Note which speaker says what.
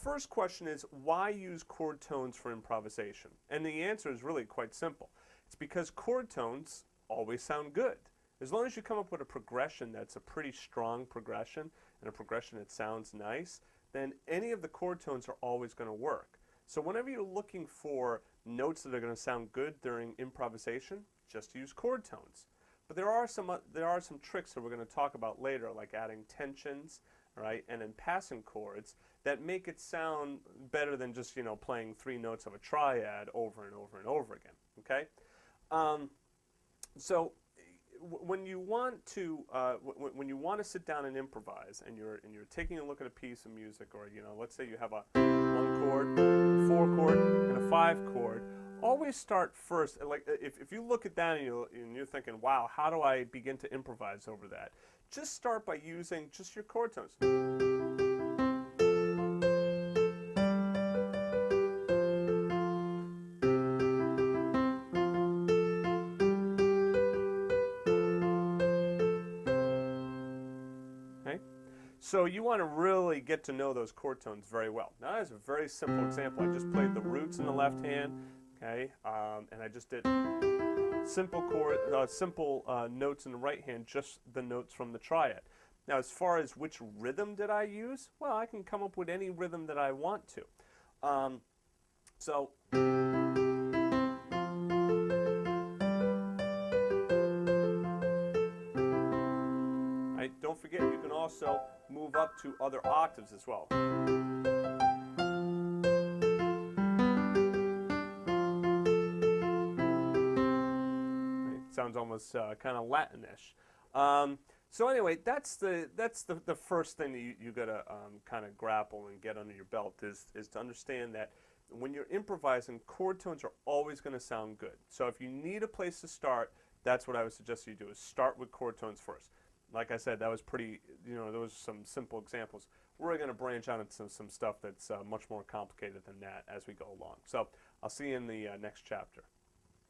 Speaker 1: first question is, why use chord tones for improvisation? And the answer is really quite simple. It's because chord tones always sound good. As long as you come up with a progression that's a pretty strong progression and a progression that sounds nice, then any of the chord tones are always going to work. So whenever you're looking for notes that are going to sound good during improvisation, just use chord tones. But there are some tricks that we're going to talk about later, like adding tensions, right, and then passing chords that make it sound better than just, you know, playing 3 notes of a triad over and over and over again. Okay, so when you want to sit down and improvise, and you're taking a look at a piece of music, or, you know, let's say you have a 1 chord, a 4 chord, and a 5 chord. Always start first. Like if you look at that and you're thinking, wow, how do I begin to improvise over that? Just start by using just your chord tones. Okay? So you want to really get to know those chord tones very well. Now that is a very simple example. I just played the roots in the left hand, okay, and I just did simple notes in the right hand, just the notes from the triad. Now, as far as which rhythm did I use, well, I can come up with any rhythm that I want to. Right, don't forget, you can also move up to other octaves as well. Sounds almost kind of Latinish. So anyway, that's the first thing that you got to kind of grapple and get under your belt is to understand that when you're improvising, chord tones are always going to sound good. So if you need a place to start, that's what I would suggest you do, is start with chord tones first. Like I said, that was pretty, you know, those are some simple examples. We're going to branch out into some stuff that's much more complicated than that as we go along. So I'll see you in the next chapter.